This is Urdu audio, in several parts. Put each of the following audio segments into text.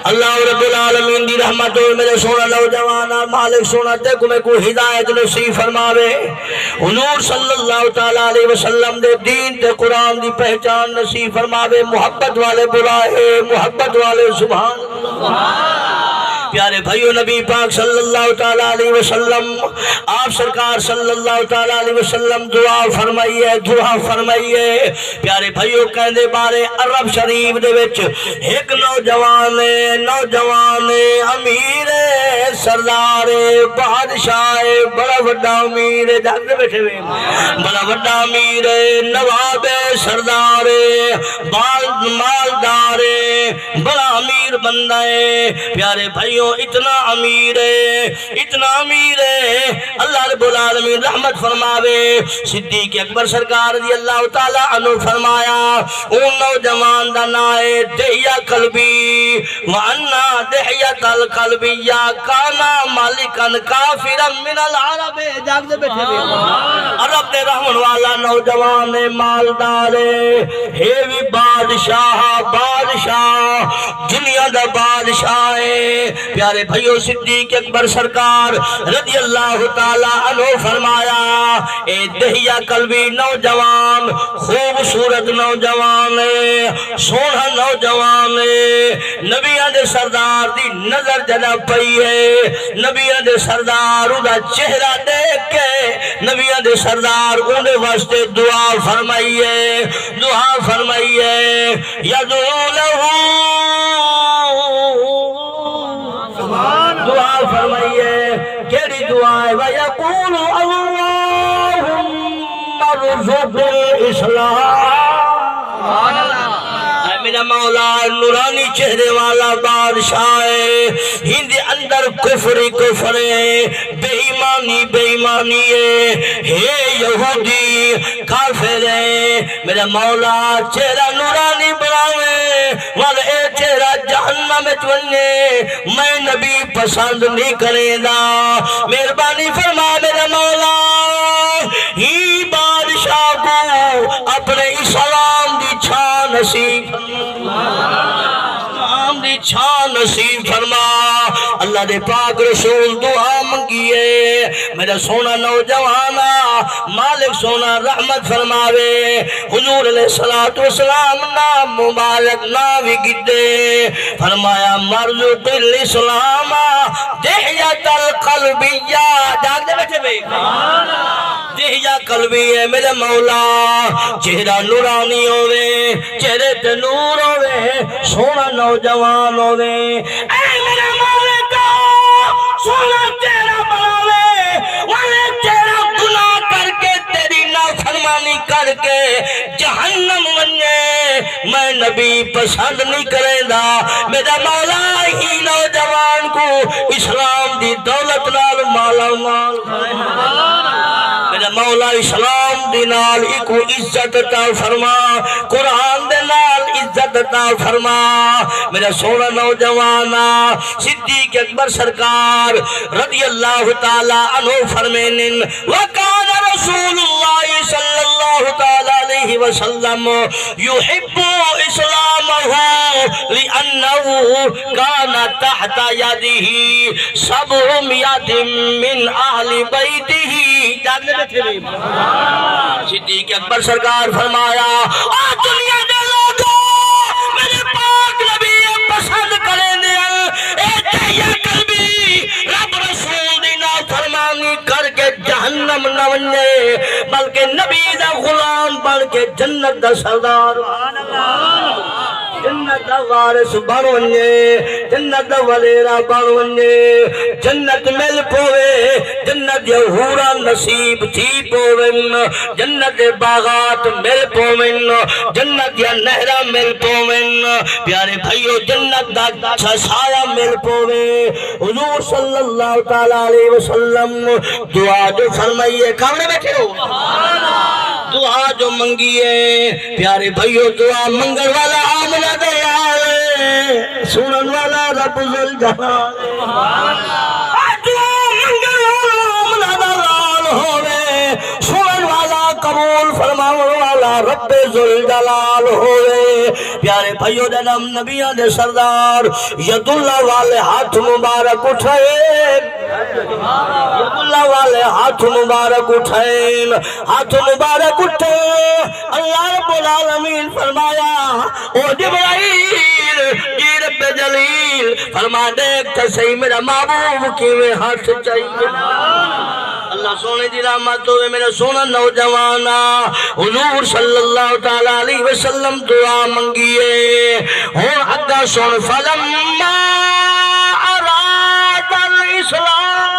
اللہ رب العالمین دی رحمت ہو میرے سونا نوجوانا مالک سونا تے کو ہدایت نصیب فرماوے حضور صلی اللہ تعالیٰ علیہ وسلم دے دین تے قرآن دی پہچان نصیب فرماوے محبت والے بلائے محبت والے سبحان اللہ پیارے بھائیو نبی پاک صلی اللہ تعالیٰ علیہ وسلم آپ سرکار صلی اللہ تعالیٰ علیہ وسلم دعا فرمائیے پیارے بھائیو کہندے بارے عرب شریف دے وچ ایک نوجوان امیر سردار بادشاہ بڑا وڈا امیر جاتے بیٹھے ہوئے بڑا وڈا امیر نواب سردار مالدار بڑا امیر بندہ ہے پیارے بھائیو اتنا امیر ہے اللہ رب العالمین رحمت فرماوے صدیق اکبر سرکار رضی اللہ تعالیٰ عنہ فرمایا اون نوجوان دا نائے دہیا قلبی وَأَنَّا دہیت القلبی یا کانا مالکن کافرا من العرب جاگ دے بیٹھے بھی عرب دے رحمن والا نوجوان مالدار ہے بھی بادشاہ دنیا دا بادشاہ ہے پیارے بھائیو صدیق اکبر سرکار رضی اللہ تعالیٰ عنہ فرمایا اے دہیا قلبی نوجوان خوبصورت نوجوان سونا نوجوان نبیاں دے سردار دی نظر جناب پئی ہے نبیاں دے سردار دا چہرہ دیکھ کے نبیاں دے سردار انہیں واسطے دعا فرمائیے یدعو لہو دعا فرمائیے کیڑی دعا ہے وَيَقُولُ اللَّهُمَّ ارْزُقْ الْإِسْلَامَ میرا مولا نورانی چہرے والا بادشاہ ہے ہند اندر کفر ہے بے ایمانی ہے یہودی کافر ہے میرا مولا چہرہ نورانی بناوے والے اے چہرہ جہنم میں چونے میں نبی پسند نہیں کرے دا مہربانی فرما میرا مولا ہی بادشاہ کو اپنے اسلام دی چھان نصیب فرما اللہ دے پاک رسول دعا منگیے میرا سونا نوجوانا مالک سونا رحمت فرماوے حضور علیہ السلام نام مبارک ناوی گدے فرمایا مرزق الاسلام دہیت القلبیہ جاگ دے بیٹھے بے دہیا قلبی ہے میرے مولا چہرہ نورانی ہوئے چہرے تے نور ہوئے سونا نوجوان ہوئے اے میرے مولا کا سونا چہرہ بناوے والے چہرہ گناہ کر کے تیری نافرمانی کر کے جہنم بنے میں نبی پسند نہیں کرے دا میرا مولا ہی نوجوان کو اسلام دی دولت نال مالا مال میرا مولا اسلام دی نال ایکو عزت عطا فرما قرآن دے نال عزت عطا فرما میرا سونا نوجوانا صدیق اکبر سرکار رضی اللہ تعالی عنہ فرمینن وَقَانَ رَسُولُ اللَّهِ صلی اللہ تعالی علیہ وسلم يُحِبُّ إِسْلَامَهُ لِأَنَّهُ كَانَ تَحْتَ يَدِهِ سَبْعُمِيَةٍ مِّنْ أَهْلِ بَيْتِهِ صدیق اکبر سرکار فرمایا دنیا دے لوگوں میرے پاک نبی پسند کریں دے اے دہیا قلبی رب رسول دی نافرمانی کر کے جہنم نہ بنے بلکہ نبی دا غلام بن کے جنت دا سردار جنت دا وارث بن ونجے جنت دا ولیرا بن ونجے جنت مل پوے جنت دے حورا نصیب تھی پوین جنت دے باغات مل پوین جنت دے نہرہ مل پوین پیارے بھائیو جنت دا سایہ مل پوے حضور صلی اللہ تعالیٰ علیہ وسلم دعا جو فرمائیے کامنے بیٹھے ہو دعا جو منگیے پیارے بھائیو دعا منگل والا آمنہ دے سنن والا رب ذوالجلال دعا منگل والا آمنہ دے ہوئے سنن والا قبول فرماؤ والا رب ذوالجلال ہوئے پیارے بھائیو دے نام نبیان دے سردار ید اللہ والے ہاتھ مبارک اٹھائے ید اللہ والے ہاتھ مبارک اٹھائے ہاتھ مبارک اٹھائے اللہ رب العالمین فرمایا او جبرائیل جی رب جلیل فرما دیکھ تا صحیح میرا محبوب کیویں ہاتھ چاہیے اللہ سونے دی رحمت ہوئے میرا سونا نوجوانا حضور صلی اللہ تعالیٰ علیہ وسلم دعا منگیے ہون اگا سن فلما اراد الاسلام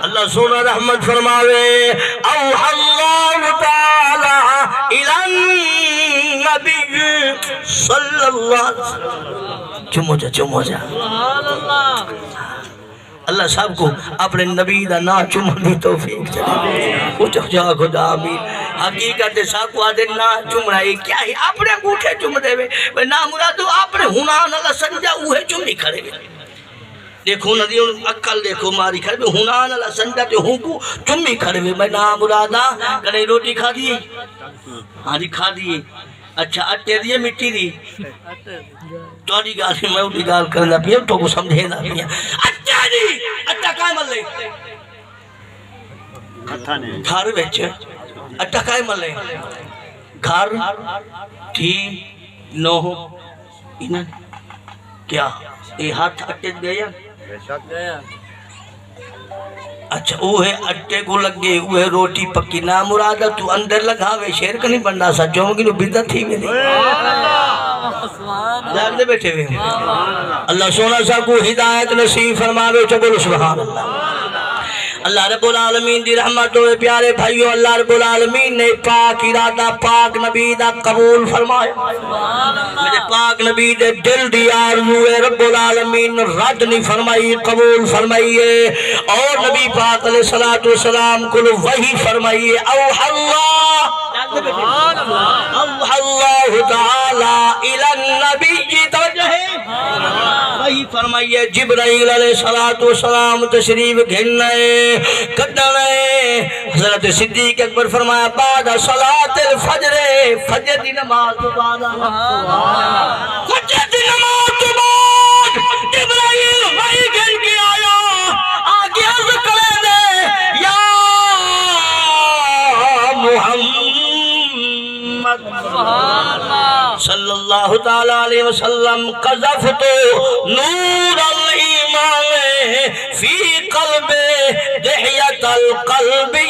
اللہ سونا رحمت فرماوے اوحى اللہ تعالیٰ الى النبی صلی اللہ علیہ وسلم چمو جا اللہ صاحب کو اپنے نبی دا نا چمن دی توفیق چاہیے اچھا جا خدا آمین حقیقت صاحب کو آدھے نا چمنا ہے کیا ہے اپنے گوٹھے چم دے وے نا مرادو اپنے ہنان اللہ سنجا اوہے چمی کھڑے وے دیکھو ندی اکل دیکھو ماری کھڑے وے ہنان اللہ سنجا تے ہوں کو چمی کھڑے وے میں نا مرادا کنے روٹی کھا دیئے ہاں جی کھا دیئے اچھا اٹھے دیئے مٹی دی توڑی گالی میں اٹھی گال کرنا پیا تو کو سمجھے نہ پیا اچھا جی اٹھا کائے ملے گھر ویچ اٹھا کائے ملے گھر تھی نو انہاں کیا یہ ہاتھ اٹھے گیا اچھا اوہے اٹھے کو لگے اوہے روٹی پکی نا مرادہ تو اندر لگاوے شیر کا نہیں بندہ سا جو مگی نو بدت تھی میں جاگ دے بیٹھے ہوئے اللہ سونا سا کو ہدایت نصیب فرماوے چکو سبحان اللہ رب العالمین دی رحمت ہوئے پیارے بھائیو اللہ رب العالمین نے پاک ارادہ پاک نبی دا قبول فرمائے میرے پاک نبی دے دل دی آرزوئے رب العالمین رد نہیں فرمائی قبول فرمائیے اور نبی پاک علیہ السلام کو وحی فرمائیے اوحى اللہ تعالی الى النبی توجہ وحی فرمائیے جبرائیل علیہ السلام تشریف گھنائے کدنے حضرت صدیق اکبر فرمایا بعد صلاة الفجر فجر دی نماز بعد فجر دی نماز بعد جبرائیل وحی گھن کے آیا آگے عرض کرے دے یا محمد صلی اللہ تعالیٰ علیہ وسلم قذفت نور الایمان فی قلب دحیت القلبی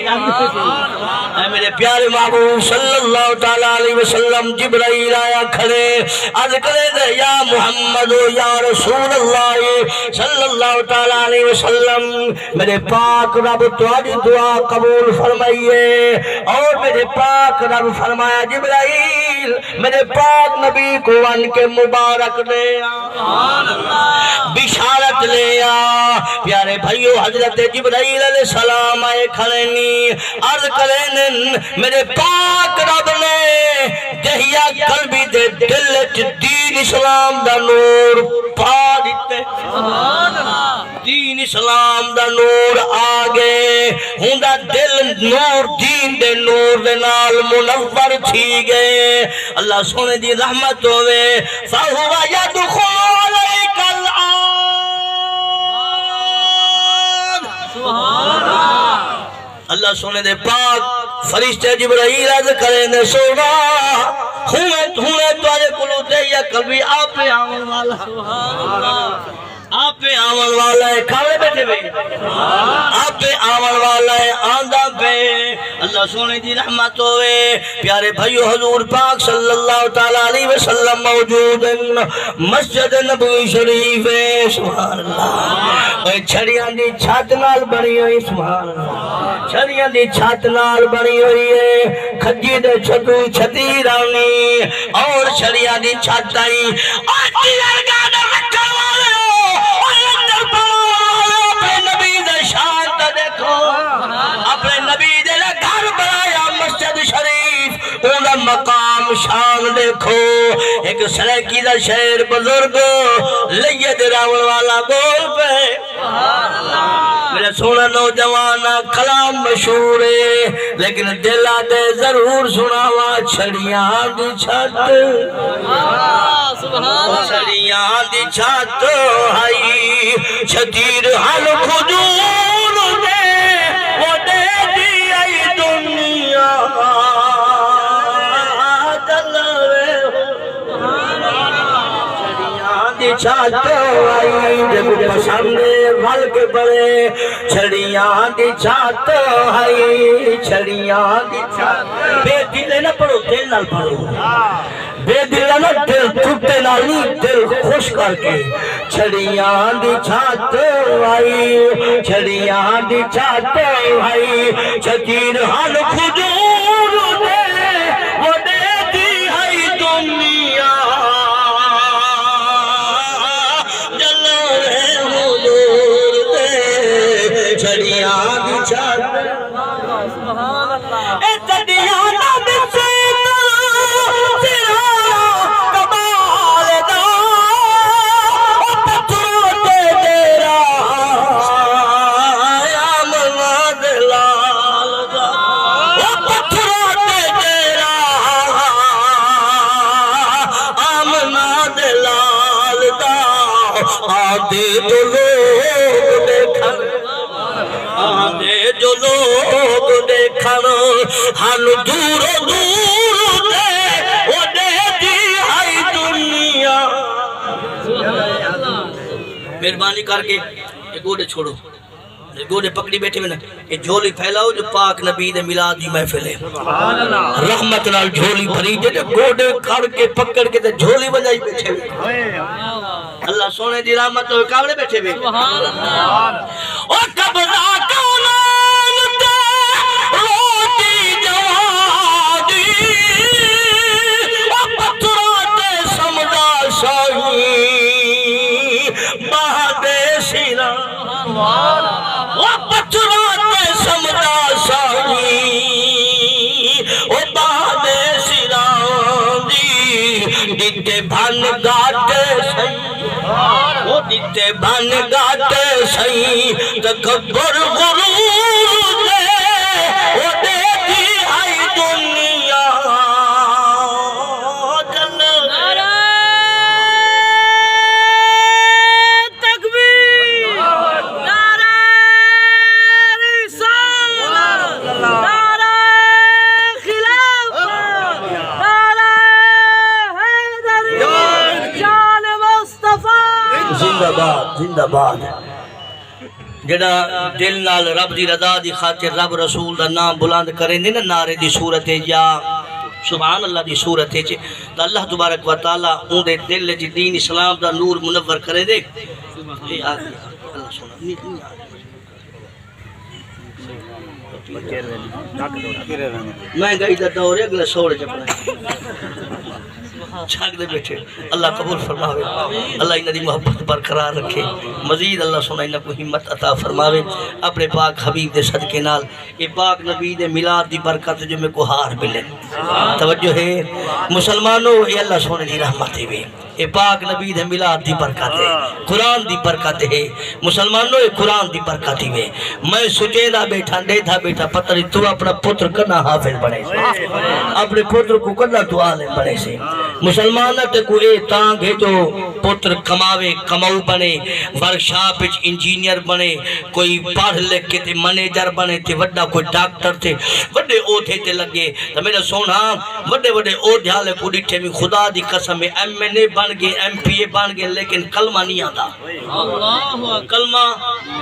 اے میرے پیارے محبوب صلی اللہ تعالیٰ علیہ وسلم جبرائیل آیا کھڑے عرض کرے دے یا محمد یا رسول اللہ صلی اللہ تعالیٰ علیہ وسلم میرے پاک رب تمہاری دعا قبول فرمائیے اور میرے پاک رب فرمایا جبرائیل میرے پاک نبی کو ان کے مبارک لے بشارت لے پیارے بھائیو حضرت جبرائیل علیہ السلام آئے کھڑینی عرض کریں میرے پاک رب نے دہیا قلبی دے دلچ دین اسلام دا نور پا دیتے دین اسلام دا نور آگے ہوں دا دل نور دین دے نور دے نال منور تھی گئے اللہ سونے دی رحمت ہوئے فَهُوَ يَدْخُلُ عَلَيْكَ الْآن اللہ سونے دے پاک فرشتے جبرائیل عرض کریں دے سونا ہونے توارے کلو دے یا قلبی آپ پہ آمن والا آپ پہ آمن والا ہے کھاوے بیٹھے بھئی آپ پہ آمن والا ہے آندہ پہ اللہ سونے دی رحمت ہوئے پیارے بھائیو حضور پاک صلی اللہ تعالیٰ علیہ وسلم موجود مسجد نبوی شریف ہے سبحان اللہ چھڑیاں دی چھت نال بنی ہوئی سبحان اللہ چھڑیاں دی چھت نال بنی ہوئی ہے کھجی دے چھتو چھتی رانی اور چھڑیاں دی چھت آئی آتی ارگانا رکھا والے اپنے نبی دے شان تا دیکھو اپنے نبی دے گھر بنایا مسجد شریف اولا مقام شان دیکھو ایک سریکی دا شہر بزرگ لید راول والا بول پہ میرا سونا نوجوان کلام مشہور ہے لیکن دلا دے ضرور سناوا چھڑیاں دی چھت چھڑیاں دی چھت ہائی شتیر حل خجور دے وہ دے دی آئی دنیا چھت آئی جب پسند بھل کے بڑے چھڑیاں دی چھت آئی چھڑیاں دی چھت بے دل نہ پڑھو دل نال پڑھو بے دل نہ دل ٹوٹے نال نہیں دل خوش کر کے چھڑیاں دی چھت آئی چھڑیاں دی چھت آئی شتیر حل خجور دے وہ دے دی آئی دنیا چھڑیاں دی چھت اے تڑیاں نہ بچے تیرا کمال دا پتھروں تے تیرا آمنا دلال دا پتھروں تے تیرا آمنا دلال دا آدھے تو لوگ دیکھن آدھے جو لوگ دیکھن ہن دور دور دے وہ دے دی آئی دنیا مہربانی کر کے یہ گوڑے چھوڑو یہ گوڑے پکڑی بیٹھے میں یہ جھولی پھیلاؤ جو پاک نبی دے میلاد دی محفل ہے رحمت نال جھولی بھری دے گوڑے کھڑ کے پکڑ کے جھولی بجائی بیٹھے ہوئے اللہ سونے دی رحمت ہوئے کابلے بیٹھے ہوئے اور قبضہ کونان تے روٹی جوادی اور پتھروں تے سمجھا شاہی بہادے سینا اور پتھروں تے سمجھا شاہی اور بہادے سینا دیتے بھن گاٹے سہی وہ دیتے بھن گاٹے سہی تکبر غرور دے وہ دے دی آئی دنیا جل نعرہ تکبیر نعرہ رسالت نعرہ خلافت نعرہ حیدری جان مصطفیٰ زندہ باد زندہ باد جڑا دل نال رب دی رضا دی خاطر رب رسول دا نام بلند کریں دے نا نعرے دی صورت ہے یا سبحان اللہ دی صورت ہے تو اللہ تبارک و تعالیٰ اون دے دل جی دین اسلام دا نور منور کرے دے اللہ سونا میں گئی دا دور ہے اگلے سوڑے چپڑا چھاک دے بیٹھے اللہ قبول فرماوے اللہ انہا دی محبت برقرار رکھے مزید اللہ سونا انہا کو ہمت عطا فرماوے اپنے پاک حبیب دے صدقے نال اے پاک نبی دے میلاد دی برکت جو میں کو ہار ملے توجہ ہے مسلمانوں اے اللہ سونے دی رحمت ہے اے پاک نبی دے میلاد دی برکت ہے قرآن دی برکت ہے مسلمانوں اے قرآن دی برکت ہے میں سجے دا بیٹھا دیدھا بیٹھا پتہ نہیں تو اپنا پتر کرنا حافظ بڑھے سے اپنے پتر کو کرنا تو عالم بڑھے سے مسلمانت کو اے تانگ ہے جو پتر کماوے کماؤ بنے ورکشاپ وچ انجینئر بنے کوئی پڑھ لکھ کے تے منیجر بنے تے وڈا کوئی ڈاکٹر تھے وڈے عہدے تے لگے تو میرا سونا وڈے وڈے عہدے حالے کو ڈٹھے میں خدا دی قسم ایم این اے بن گئے ایم پی اے بن گئے لیکن کلمہ نہیں آتا کلمہ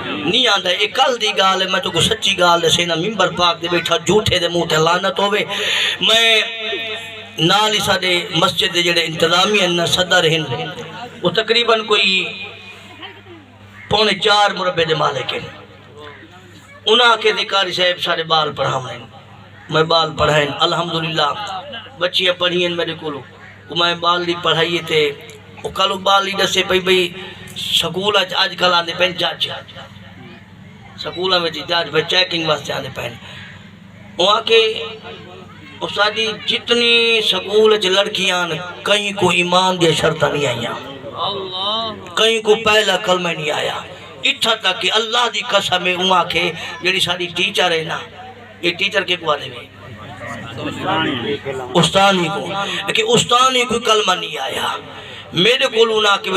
نہیں آتا ایک کل دی گال ہے میں تو کو سچی گال ہے سینا ممبر پاک دے بیٹھا جھوٹے دے منہ تے لعنت ہوئے میں نال اسا دے مسجد دے جڑے انتظامی ہیں صدر ہیں وہ تقریباً کوئی 3.25 مربع دے مالک ہیں انہاں کے ذکاری صاحب سارے بال پڑھاؤں میں بال پڑھائیں الحمدللہ بچیاں پڑھی ہیں میرے کو میں بال دی پڑھائیے تھے وہ کلو بال دی دسے پئی بھئی سکول آج کل آنے پہن جاج سکولہ میں جاج پہ چیکنگ واسطے آنے پہن وہاں کے استادی جتنی سکول لڑکیاں کہیں کو ایمان دیا شرطہ نہیں آئیاں کہیں کو پہلا کلمہ نہیں آیا اتھا تک کہ اللہ دی قسم ہے اُماں کے جڑی ساری ٹیچر ہے نا، یہ ٹیچر کے کو آدھے میں استانی کو، لیکن استانی کوئی کلمہ نہیں آیا میرے کو لونا کہ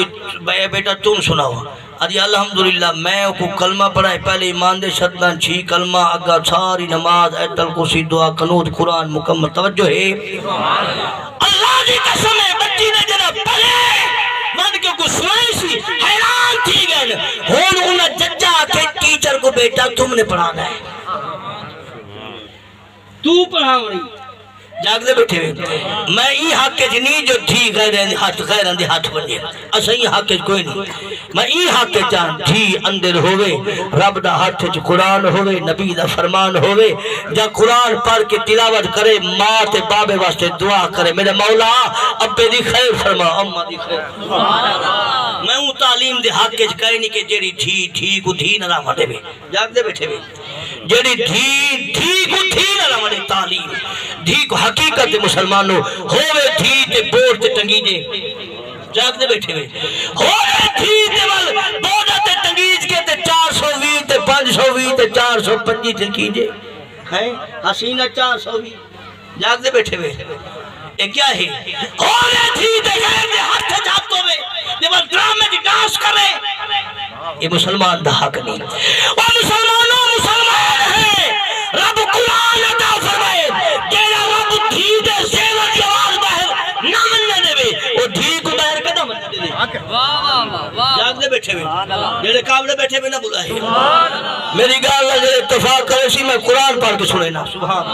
بیٹا تم سناؤ ادھی الحمدللہ میں کو کلمہ پڑھائے پہلے ایمان دے شدن چھی کلمہ اگا ساری نماز ایت الکرسی دعا قنوت قرآن مکمل توجہ ہے اللہ دی قسم ہے بچی نے جناب پڑھے من کے کو سنائی سی حیران تھی گئے ہون انہیں ججا کے ٹیچر کو بیٹا تم نے پڑھانا ہے تو پڑھاؤ نہیں جاگ دے بیٹھے ہوئے میں ای حق کے جنی جو تھی غیران دے ہاتھ بنجے اسا ای حق کے کوئی نہیں میں ای حق کے چاہن تھی اندر ہوئے رب دا ہاتھ جو قرآن ہوئے نبی دا فرمان ہوئے جا قرآن پڑھ کے تلاوت کرے ماں تے بابے واسطے دعا کرے میرے مولا ابے دی خیر فرما امہ دی خیر میں ہوں تعلیم دے حق کے کہے نہیں کہ جیڑی تھی کو تھی نہ رہا دے جاگ دے بیٹھے ہوئے جیڑی تھی کو تھی نہ رہا تعلیم دھی کو حقیقت مسلمانوں ہوئے تھی تے بورڈ تے ٹنگی دے جاگ دے بیٹھے ہوئے ہوئے تھی تے بورڈ تے ٹنگیج کے تے 420 تے 520 تے 425 تے کیجے حسینہ 420 جاگ دے بیٹھے ہوئے یہ کیا ہے ہوئے تھی تے غیر دے ہاتھ جاتوں میں جب ڈرامے کی ڈانس کرے یہ مسلمان دا حق نہیں وہ مسلمانوں مسلمان ہیں رب قرآن عطا فرمائے تیرا رب دھی دے سیور کی آواز باہر نہ مننے دے بے وہ دھی کو باہر کدھا مننے دے جاگ دے بیٹھے ہوئے میرے قابلے بیٹھے ہوئے نہ بلا ہے میری گال نہ جلے اتفاق کرے سی میں قرآن پڑھ کے سنے نا سبحان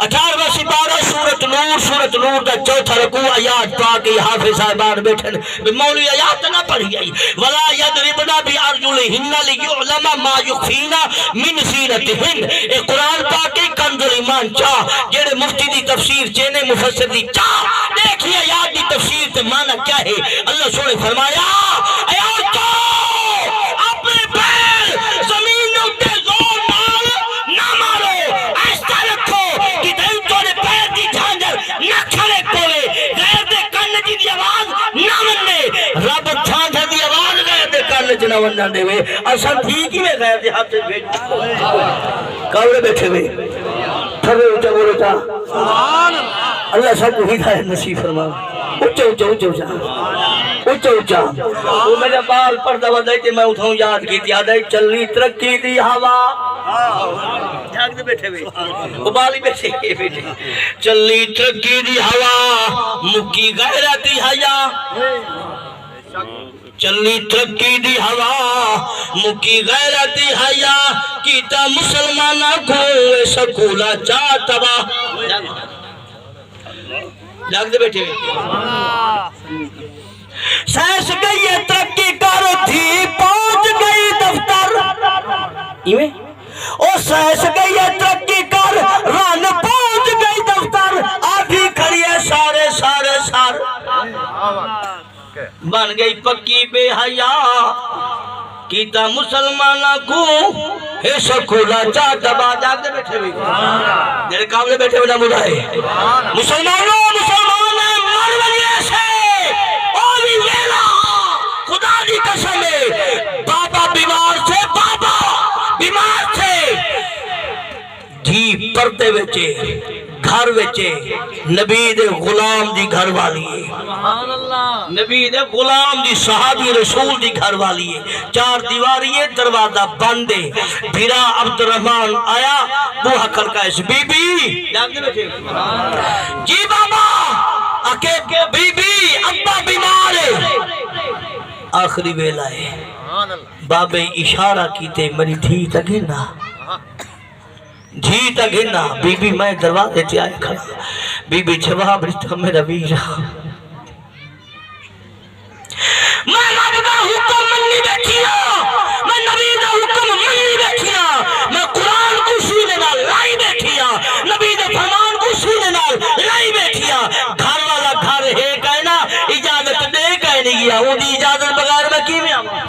18 سپارہ سورت نور دا چوتھا رکوع آیات پاک حافظ صاحبان بیٹھن مولوی آیات نہ پڑھی آئی ولا یضربنا بارجلہن لیعلم ما یخفینا من زینتہن اے قرآن پاک کنز ایمان چاہ جڑے مفتی دی تفسیر چینے مفسر دی چاہ دیکھیے آیات دی تفسیر تے معنی کیا ہے اللہ سونے فرمایا اے عورتوں اپنے پیر زمین اتے زور نال نہ مارو ایسا رکھو کہ دل توڑے پیر دی جھانجر نہ کھڑے کوئے غیر دے کن جی دی آواز نہ مننے رب جھانجر دی آواز غیر دے کن جی نہ مننے دے وے اصلا ٹھیک ہی میں غیر دے ہاتھ سے بیٹھ کاؤرے بیٹھے ہوئے تھوڑے اچھا بولو تا اللہ سب کو ہدایت نصیب فرما اچھا وہ میرے بال پردہ وضعی تھی میں اٹھاؤں یاد کی تھی آدھائی چلی ترقی دی ہوا جاگ دے بیٹھے ہوئے وہ بالی بیٹھے بیٹھے چلی ترقی دی ہوا مکی غیرتی حیا چلی ترقی دی ہوا مکی غیرتی حیا کیتا مسلمانہ کو سکولہ چاہتبا جاگ دے بیٹھے سیس گئی ترقی کرو تھی پہنچ گئی دفتر ایویں او سیس گئی ترقی کر رن پہنچ گئی دفتر آگی کھڑی ہے سارے بن گئی پکی بے حیا کیتا مسلمانہ کو ہے سکولہ چاہتا با جاگ دے بیٹھے ہوئے میرے قابلے بیٹھے ہوئے نہ مدائے مسلمانوں مر بنیے سے اولی ویلا خدا دی قسم ہے بابا بیمار تھے دھی پردے وچے گھر وچے نبی دے غلام دی گھر والی ہے نبی دے غلام دی صحابی رسول دی گھر والی ہے 4 دیواری ہے دروازہ بند ہے بھیرا عبد الرحمن آیا بوہا کرکائش بی بی جی بابا اکے بی بی ابا بیمار ہے آخری ویلا ہے بابے اشارہ کیتے میری دھی تگینا جی تگینا بی بی میں دروازے تے آئے کھڑا بی بی جواب رشتہ میرا ویرا میں نبی دا حکم منی بیٹھیا میں نبی دا حکم منی بیٹھیا میں قرآن کو سینے نال لائی بیٹھیا نبی دا فرمان کو سینے نال لائی بیٹھیا گھر والا گھر ہے کہنا اجازت دے کہنے گیا وہ دی اجازت بغیر میں کی میں آواں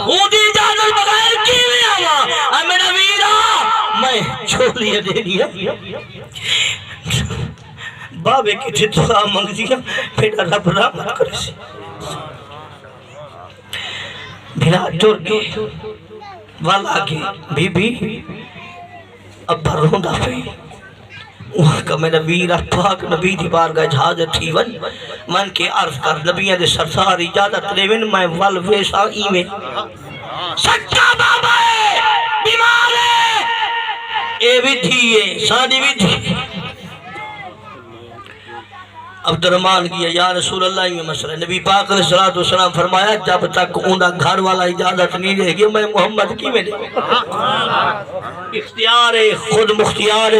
وہ دی اجازت بغیر کی میں آواں اے میرا ویرا میں چھوڑیے دے دیا بابے کی دعا منگ دیا پھر رب رحمت کرے سی بھلا ٹر گئے والا کے بی بی ابا روندا پئی وہاں کا میرا ویر پاک نبی دی بارگاہ حاضر تھی من کے عرض کر نبیوں دے سرسار اجازت لے ون میں ول ویسا ایویں سچا بابا ہے بیمار ہے اے بھی تھی ہے سادی بھی تھی عبد الرحمن کیا یا رسول اللہ یہ مسئلہ نبی پاک علیہ السلام فرمایا جب تک اوندا گھر والا اجازت نہیں دے گی میں محمد کی میں دے اختیار خود مختیار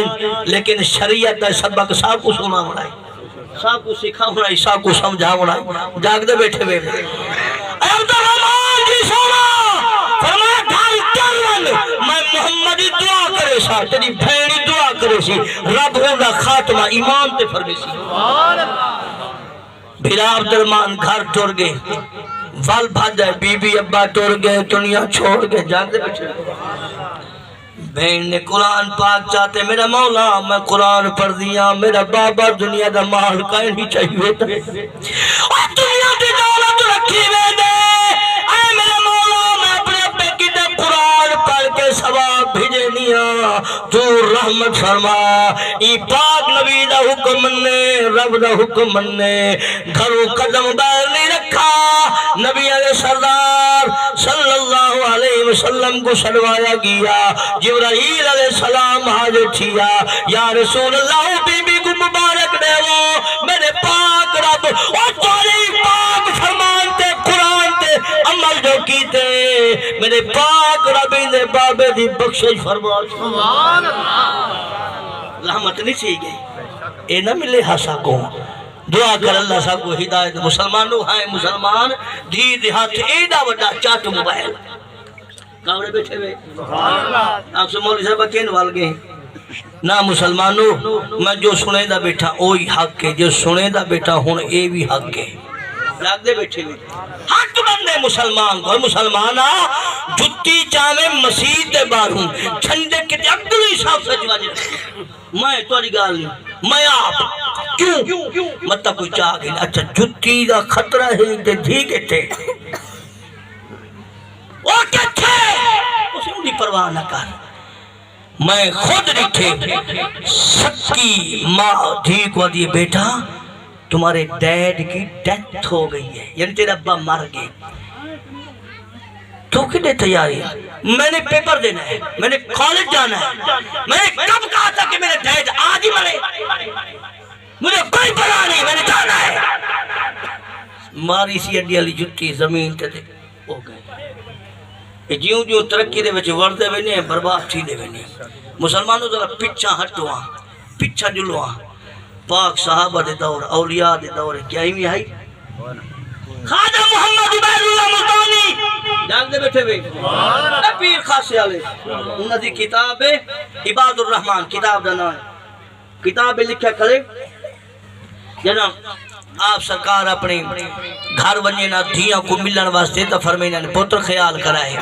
لیکن شریعت دا سبق سب کو سنا ہونا ہے سب کو سکھا ہونا ہے سب کو سمجھا ہونا ہے جاگ دے بیٹھے ہوئے عبد الرحمن جی سونا فرمایا گھر چلن میں محمدی دعا کرے سا تیری بھینی دعا کرے سی رب ہوندا خاتمہ ایمان تے فرمے سی بھیرا عبد الرحمن گھر ٹر گئے وال بھاج جائے بی بی ابا ٹر گئے دنیا چھوڑ گئے جاگ دے بیٹھے بہن نے قرآن پاک چاہتے میرا مولا میں قرآن پڑھ دیا میرا بابا دنیا دا مال کائیں نہیں چاہیے اور دنیا دی دولت رکھی میں دے اے میرا مولا میں اپنے ابے کی دے قرآن پڑھ کے ثواب بھیجے نیا تو رحمت فرما ای پاک نبی دا حکم مننے رب دا حکم مننے گھروں قدم باہر نہیں رکھا نبی علیہ سردار صلی اللہ علیہ وسلم کو سلوایا گیا جبرائیل علیہ السلام حاضر تھیا یا رسول اللہ بی بی کو مبارک دے وہ میرے پاک رب اور تاری پاک فرمان تے قرآن تے عمل جو کیتے میرے پاک رب نے بابے دی بخشش فرما سبحان اللہ رحمت نہیں سی گئی اے نہ ملے ہسا کو دعا کر اللہ صاحب کو ہدایت مسلمانوں ہیں مسلمان دھی دیہات ایڈا وڈا چاٹ موبائل کامرے بیٹھے ہوئے آپ سے مولوی صاحب کین وال گئے نہ مسلمانوں میں جو سنے دا بیٹھا اوہی حق ہے جو سنے دا بیٹھا ہون اے بھی حق ہے لاگ دے بیٹھے ہوئے حق بندے مسلمان کو مسلمان جتی چاہے مسیح دے باروں چھندے کتے عبدالعی صاحب سچ واجے میں توڑی گال نہیں میں آپ کیوں مطلب کوئی چاہ گئی اچھا جتی دا خطرہ ہے دے دھی کے تھے وہ کیا تھے اسے انہی پرواہ نہ کر میں خود رکھے سکی ماں دھی کو دیئے بیٹا تمہارے ڈیڈ کی ڈیتھ ہو گئی ہے یعنی تیرا ابا مر گئے تو کنے تیاری میں نے پیپر دینا ہے میں نے کالج جانا ہے میں نے کب کہا تھا کہ میرے ڈیڈ آج ہی مرے مجھے کوئی پرواہ نہیں میں نے جانا ہے ماری سی اڈی علی جتی زمین تے ہو گئے جیوں جیوں ترقی دے وچ وردے وینے برباد تھی دے وینے مسلمانوں ذرا پچھا ہٹواں پچھا جلواں پاک صحابہ دے دور اولیاء دے دور کیا ہی میں آئی خواجہ محمد عبید اللہ ملتانی جان دے بیٹھے ہوئے پیر خاصے والے انہاں دی کتاب ہے عباد الرحمن کتاب دا نام کتاب لکھا کھڑے جناب آپ سرکار اپنے گھر ونجے نہ دھیاں کو ملن واسطے تو فرمائے نے پتر خیال کرائے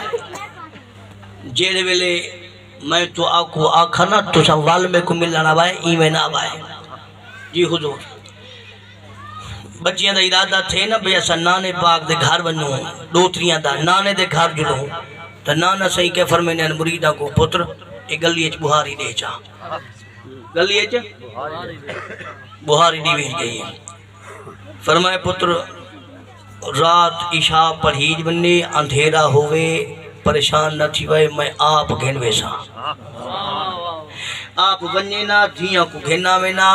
جیڑے ویلے میں تو آکو آکھا نا تو سا والمے کو ملن آوائے ایمیں نہ آوائے جی حضور بچیاں دا ارادہ تھے نا بھئی ایسا نانے پاک دے گھر ونوں دوتریاں دا نانے دے گھر جلوں تو نانا صحیح کہ فرمائے نے مریدہ کو پتر ایک گلی اچ بہاری دے چاہ گلی اچ بہاری دی بھیج گئی ہے فرمائے پتر رات عشاء پڑھیج بننے اندھیرا ہوئے پریشان نہ تھی وے میں آپ گھنوے سا آپ بننے نا دھیاں کو گھننا میں نا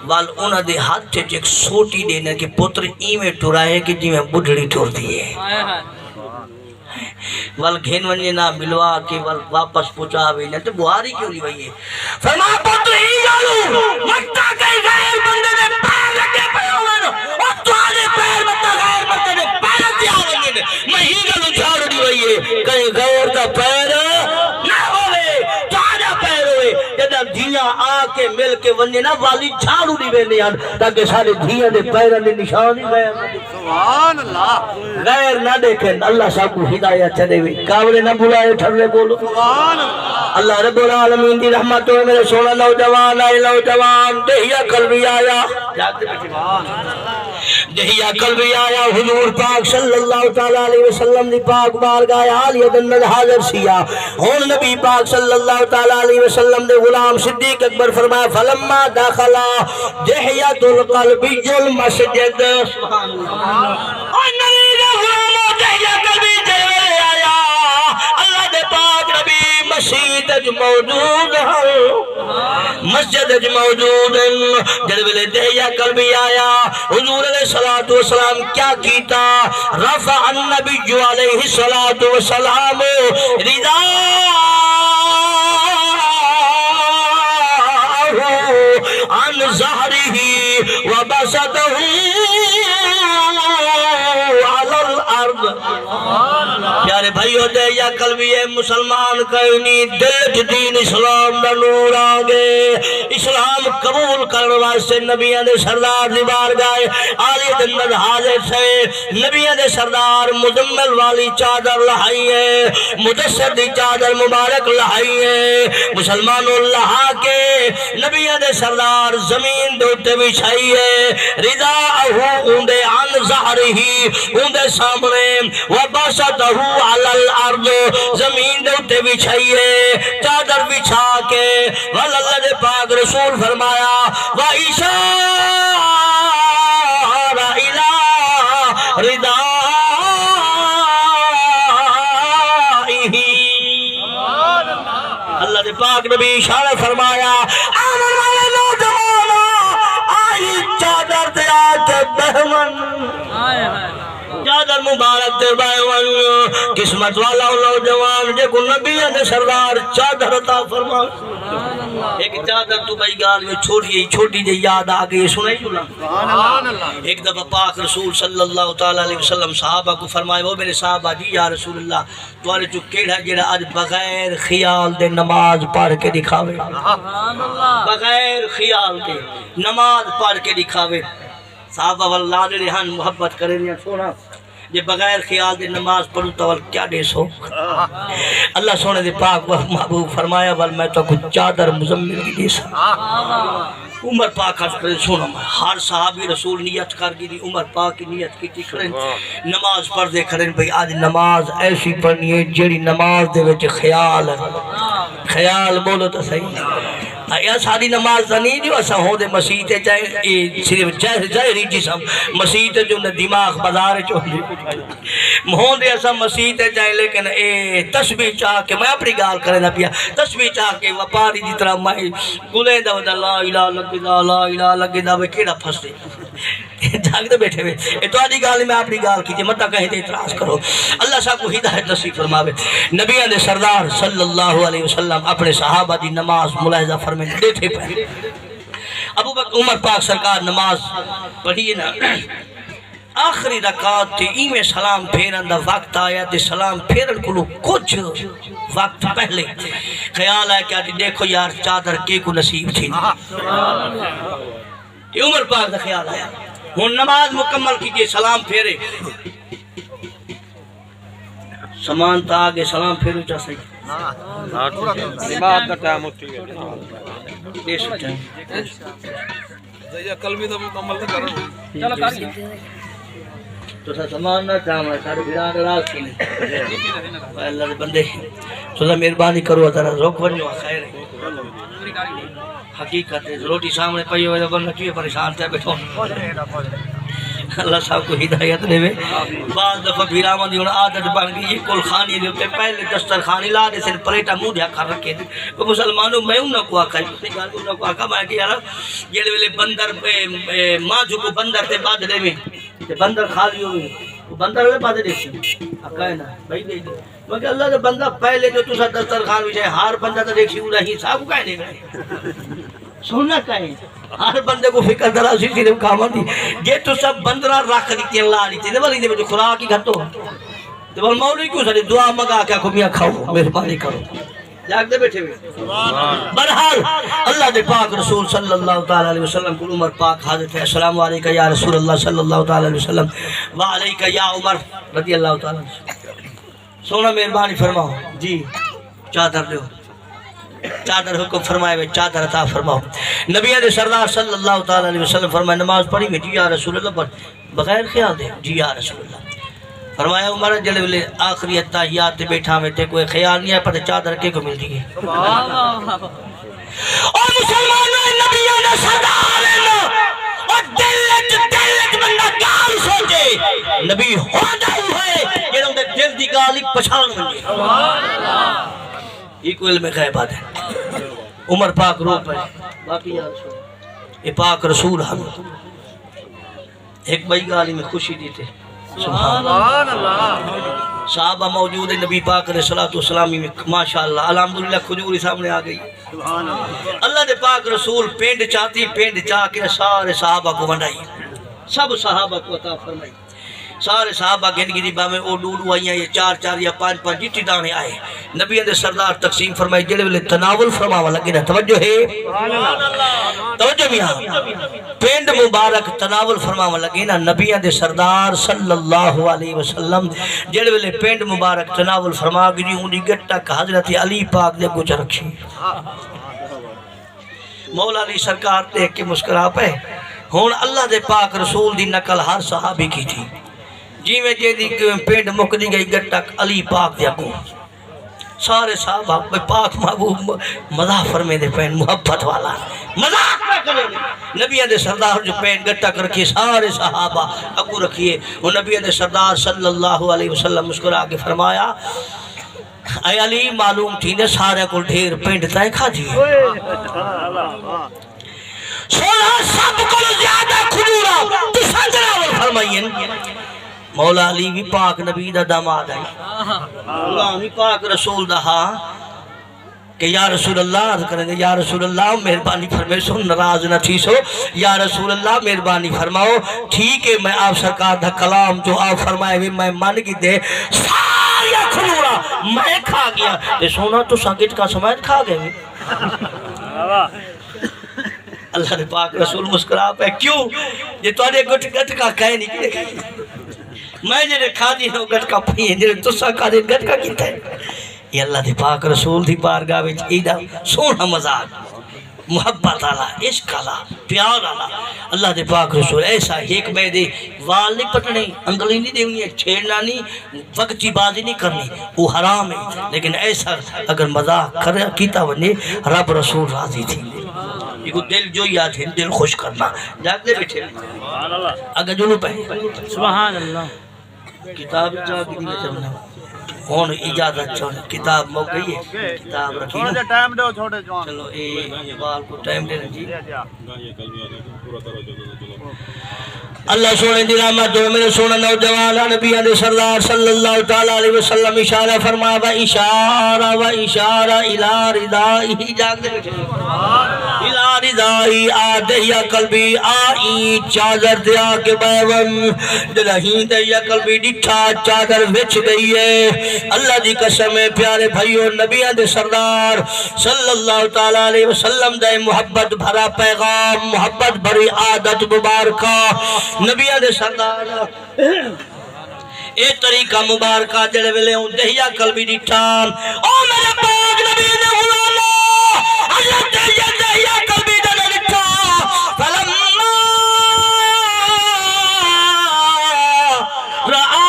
وال انہ دے ہاتھ تھے ایک سوٹی دینے کہ پتر ایمیں ٹورائے کہ جی میں بڑھڑی ٹور دیئے وال گھن ونجے نا ملوا کے وال واپس پوچھا ہوئے نا تو بہاری کیوں لی وئی ہے فرما پتر ہی جالو مکتا کئی غیر بندے نے پیر لگے پہ ہوئے نا اور تو آنے پیر مکتا غیر بندے نے پیر دیا ہوئے نا میں ہی جالو جھاڑ دی وئی ہے کہیں غیر کا پیر نہ ہوئے تو آنا پیر ہوئے جدہ دھیاں آکے مل کے ونجے نا والی جھاڑو دی وینے آن تاکہ سارے دھیاں دے پیرہ نے نشانی غیر سبحان اللہ غیر نہ دیکھیں اللہ صاحب کو ہدایت چلے ہوئی کامرے نہ بلائے ٹھرلے بولو اللہ رب العالمین دی رحمت ہوئے میرے سونا نوجوان آئے نوجوان دہیا قلبی آیا دہیا قلبی آیا حضور پاک صلی اللہ تعالیٰ علیہ وسلم دی پاک بارگاہ عالیہ دنت حاضر سیا ہون نبی پاک صلی اللہ تعالیٰ علیہ وسلم دے غلام صدیق اکبر فرمایا فلما داخلا دہیت القلبی المسجد سبحان اللہ اور نبی دے غلام دہیا قلبی جلوے آیا اللہ دے پاک نبی مسجد موجود ہے مسجد موجود جلوے دہیا قلبی آیا حضور علیہ السلام کیا کیتا رفع النبی علیہ السلام رضا عن ظہرہ وبسطہ علی الارض پیارے بھائیو دے یا قلبی مسلمان کہنی دل دین اسلام دا نور آگے اسلام قبول کرنے واسطے نبیوں دے سردار دی بارگاہ عالی دنت حاضر سے نبیوں دے سردار مزمل والی چادر لہائی ہے مدثر دی چادر مبارک لہائی ہے مسلمانوں لہا کے نبیوں دے سردار زمین دوتے بچھائی ہے رضاہو اندے عن ظہرہی اندے سامنے وبسطہ علی الارض زمین دوتے بچھائیے چادر بچھا کے واللہ دے پاک رسول فرمایا وَإِشَارَ إِلَىٰ رِضَائِهِ اللہ دے پاک نبی اشارہ فرمایا آمن والے نوجوانا آئی چادر دے آتے بہمن چادر مبارک دے بہمن قسمت والا نوجوان جے کو نبی دے سردار چادر عطا فرما ایک چادر تو بھائی گال میں چھوٹی جے یاد آگئی سنائی جو ایک دفعہ پاک رسول صلی اللہ تعالیٰ علیہ وسلم صحابہ کو فرمائے وہ میرے صحابہ جی یا رسول اللہ توارے جو کیڑا جیڑا آج بغیر خیال دے نماز پڑھ کے دکھاوے بغیر خیال دے نماز پڑھ کے دکھاوے صحابہ واللہ دے رہن محبت کرے لیا سونا یہ بغیر خیال دے نماز پڑھو تو کیا دے سو اللہ سونے دے پاک محبوب فرمایا بل میں تو کچھ چادر مزمل کی دے سا عمر پاک حج کرے سونا ہر صحابی رسول نیت کر گی عمر پاک کی نیت کی کریں نماز پڑھ دے کریں بھئی آج نماز ایسی پڑھنی ہے جیڑی نماز دے وچ خیال ہے خیال بولو تو صحیح یا ساری نماز نہیں جو ایسا ہو دے مسیح تے چاہے صرف ظاہری جسم مسیح تے جو دماغ بازار چوہے ہوں دے ایسا مسیح تے چاہے لیکن تسبیح چاہ کے میں اپنی گال کرے نہ پیا تسبیح چاہ کے وپاری دی طرح میں گلیں دا ودا لا الہ لگی دا لا الہ لگی دا وہ کیڑا پھنس دے جاگ دے بیٹھے ہوئے تو آدھی گال میں اپنی گال کیجئے مطا کہیں دے اعتراض کرو اللہ صاحب کو ہدایت نصیب فرماوے نبیان دے سردار صلی اللہ علیہ وسلم اپنے صحابہ دی نماز ملاحظہ فرمائے دیتے پہ ابو بکر عمر پاک سرکار نماز پڑھیے نا آخری رکعت تے میں سلام پھیرن دا وقت آیا تے سلام پھیرن کو کچھ وقت پہلے خیال ہے کہ دیکھو یار چادر کے کو نصیب تھی یہ عمر پاک دا خیال آیا ہوں نماز مکمل کیجئے سلام پھیرے سامان تا آگے سلام پھیرو چاہ صحیح نماز کا ٹائم ہوتی ہے یہ سوچا ہے قلبی تو مکمل نہیں کرو چلو کر تو سا سامان نہ چاہم ہے سارے بھیران راز کی نہیں اللہ دے بندے سوزا مہربانی کرو ذرا روک ونجو خیر ہے حقیقت ہے روٹی سامنے پئی ہوئے تو بندہ کیوں پریشان تھے بیٹھو اللہ صاحب کو ہدایت دے وے بعض دفعہ بھیراواں دی عادت بن گئی یہ کل خانی دے اوپر پہلے دسترخوانی لا دے سن پلیٹا منہ دیا کر رکھے دے وہ مسلمانوں میں انہاں کو آکھا انہاں کو آکھا میں کہ یار جڑے ویلے بندر ماں جو کو بندر تے بعد دے میں تے بندر خالی ہوئے وہ بندر وے بعد دے آکھا ہے نا بھائی دے میں کہ اللہ دے بندہ پہلے جو تسا دسترخوان وچ ہر بندہ تے دیکھی وہ نہیں صاحب کہے دے سننا کہیں ہر بندے کو فکر دراسی صرف کامن دی جے تو سب بندرہ رکھ دیتی اللہ دیتی دے بلی دے بجو خوراک ہی گھتو دے بل مولوی کیوں سارے دعا مگا کیا کو میاں کھاؤ مہربانی کرو جاگ دے بیٹھے ہوئے برحال اللہ دے پاک رسول صلی اللہ تعالیٰ علیہ وسلم کو عمر پاک حاضر ہے السلام علیکہ یا رسول اللہ صلی اللہ تعالیٰ علیہ وسلم وعلیکہ یا عمر رضی اللہ تعالیٰ سونا مہربانی فرماؤ جی چادر دے چادر حکم فرمائے ہوئے چادر عطا فرماؤ نبی علیہ سردار صلی اللہ تعالیٰ علیہ وسلم فرمائے نماز پڑھی میں جی یا رسول اللہ پر بغیر خیال دے جی یا رسول اللہ فرمایا عمر جلے ویلے آخری اتحیات تے بیٹھا میں تے کوئی خیال نہیں ہے پر چادر کے کو مل دی ہے اور مسلمانوں نبیوں نے سردار اور دل بندہ گال سوچے نبی ہوتا ہوئے جنہوں نے دل دی گالی پچھان منجے یہ کوئی علم غیبات ہے عمر پاک رو پہ باقی یا رسول یہ پاک رسول ہم ایک بھائی گالی میں خوشی دیتے سبحان اللہ صحابہ موجود ہے نبی پاک علیہ السلام میں ماشاءاللہ الحمدللہ کھجوری سامنے آ گئی اللہ دے پاک رسول پینڈ چاہتی پینڈ چاہ کے سارے صحابہ کو بنائی سب صحابہ کو عطا فرمائی سارے صحابہ گن گری با میں او ڈوڈو آئیاں یہ 4 یا 5 جتی دانے آئے نبی دے سردار تقسیم فرمائی جلے ویلے تناول فرماوا لگے نا توجہ ہے توجہ میاں پینڈ مبارک تناول فرماوا لگے نا نبی دے سردار صلی اللہ علیہ وسلم جلے ویلے پینڈ مبارک تناول فرما گری انہی گٹا کہ حضرت علی پاک دے گوچ رکھی مولا علی سرکار دیکھ کے مسکرا پہ ہون اللہ دے پاک رسول دی نقل ہر صحابی کی تھی جی میں جے دی پینڈ مکدی گئی گٹک علی پاک دیا کو سارے صحابہ پاک محبوب مزاح فرمے دے پینڈ محبت والا مزاح نہ کرے نبی دے سردار جو پینڈ گٹک رکھیے سارے صحابہ اکو رکھیے وہ نبی دے سردار صلی اللہ علیہ وسلم مسکرا کے فرمایا اے علی معلوم تھی نے سارے کو ڈھیر پینڈ تائیں کھا دیئے سونا سب کو زیادہ کھجورا پسند راول فرمائین مولا علی بھی پاک نبی دا داماد ہے اللہ بھی پاک رسول دا ہاں کہ یا رسول اللہ عرض کریں گے یا رسول اللہ مہربانی فرمائے سو نراض نہ تھی سو یا رسول اللہ مہربانی فرماؤ ٹھیک ہے میں آپ سرکار دا کلام جو آپ فرمائے ہوئے میں مان کی دے ساریا کھجورا میں کھا گیا یہ سونا تو ساکت کا سمایت کھا گئے اللہ نے پاک رسول مسکرا پہ کیوں یہ تو آنے گٹ کا کہے نہیں کہ میں جنہیں کھا دی ہوں گٹ کا پہیے جنہیں تسا کھا دی گٹ کا کیتا ہے یہ اللہ دے پاک رسول دی بارگاہ وچ ایدہ سونا مزاق محبت آلا عشق آلا پیار آلا اللہ دے پاک رسول ایسا ایک میں دے وال نہیں پٹنے انگلی نہیں دیونی ہے چھیڑنا نہیں وقتی بازی نہیں کرنی وہ حرام ہے لیکن ایسا اگر مزاق کیتا ونجے رب رسول راضی تھی یہ کو دل جو یاد ہے دل خوش کرنا جاگ دے بیٹھے اگر جنو پہ سبحان اللہ کتاب جاگ دی چلنا ہون اجازت چھوڑ کتاب مو گئی ہے کتاب رکھی نا ٹائم دو چھوٹے جوان چلو اے بال کو ٹائم دے جی اللہ سونے دی رحمت دو میرے سونا نوجوان نبی علیہ سردار صلی اللہ تعالیٰ علیہ وسلم اشارہ فرما و اشارہ الہ ردائی جاگ دے بیٹھے الہ ردائی آدھے یا قلبی آئی چادر دیا کے بیون دلہین دے یا قلبی ڈٹھا چادر وچ گئی ہے اللہ دی قسم ہے پیارے بھائیو نبی دے سردار صلی اللہ تعالیٰ علیہ وسلم دے محبت بھرا پیغام محبت بھری عادت مبارکہ نبی دے سردار اے طریقہ مبارکہ جڑے ویلے ہوں دہیا قلبی ڈٹھا او میرے پاک نبی دے غلامو اللہ دہیا قلبی دے ڈٹھا فلما رآ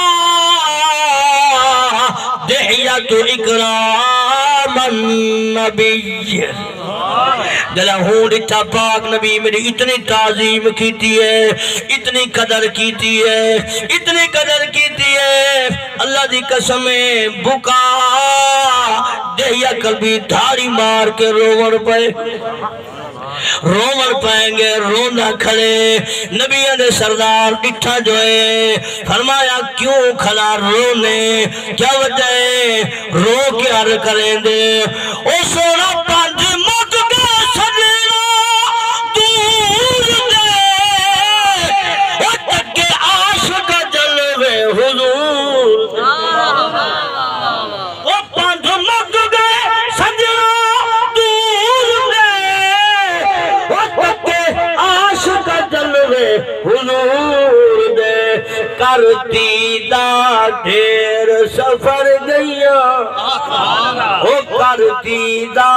دہیت اکرام النبی دلہوں ڈٹھا پاک نبی میری اتنی تعظیم کیتی ہے اتنی قدر کیتی ہے اتنی قدر کیتی ہے اللہ دی قسم بکا دہیا قلبی دھاری مار کے روڑ پہ رومن پائیں گے رونا کھڑے نبی علیہ سردار ڈٹھا جو ہے فرمایا کیوں کھڑا رونے کیا وجہ ہے رو کے عرض کریں دے او سونا پانچ مٹ گے سجنا دور دے او تک عاشق جلوے حضور او پانچ مٹ گے سجنا دور دے عاشق جلوے حضور دے کرتی دا ڈھیر سفر گیا او کرتی دا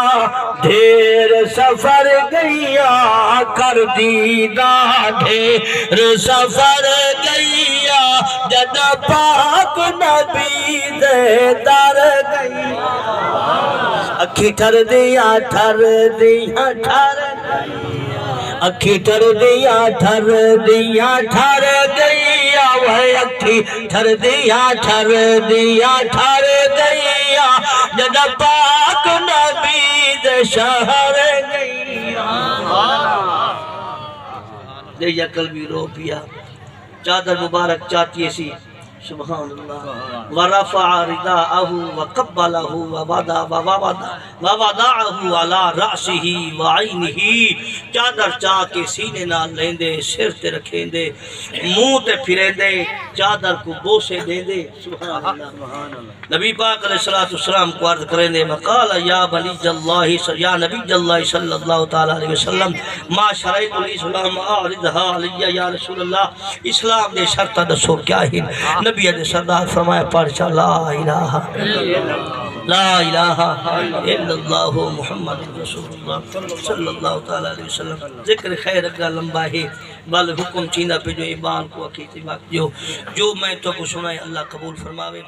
ڈھیر سفر گیا کرتی دا ڈھیر سفر گیا جد پاک نبی دے در گیا اکھی ٹھر دیا ٹھر دیا ٹھر اکھی ٹھر دیا ٹھر دیا ٹھر گیا وہ اکھی ٹھر دیا ٹھر دیا ٹھر گیا جد پاک نبی دے شہر گیا دیا قلبی رو پیا چادر مبارک چاہتی ایسی سبحان اللہ ورفع رداءہ وقبلہ ووضعہ علی رأسہ وعینہ چادر چاہ کے سینے نال لیندے سر تے رکھیں دے منہ تے پھریں دے چادر کو بوسے دے دے سبحان اللہ نبی پاک علیہ السلام کو عرض کریں دے مقال یا بنی اللہ یا نبی اللہ صلی اللہ تعالیٰ علیہ وسلم ما شرعت الاسلام اعرضہا علیہ یا رسول اللہ اسلام دے شرطہ دسو کیا ہی نبی علیہ سردار فرمایا پڑھا لا الہ الا اللہ محمد رسول اللہ صلی اللہ تعالیٰ علیہ وسلم ذکر خیر اگا لمبا ہے بل حکم چیندہ پہ جو ایمان کو عقیدت جو میں تو کو سنائے اللہ قبول فرماوے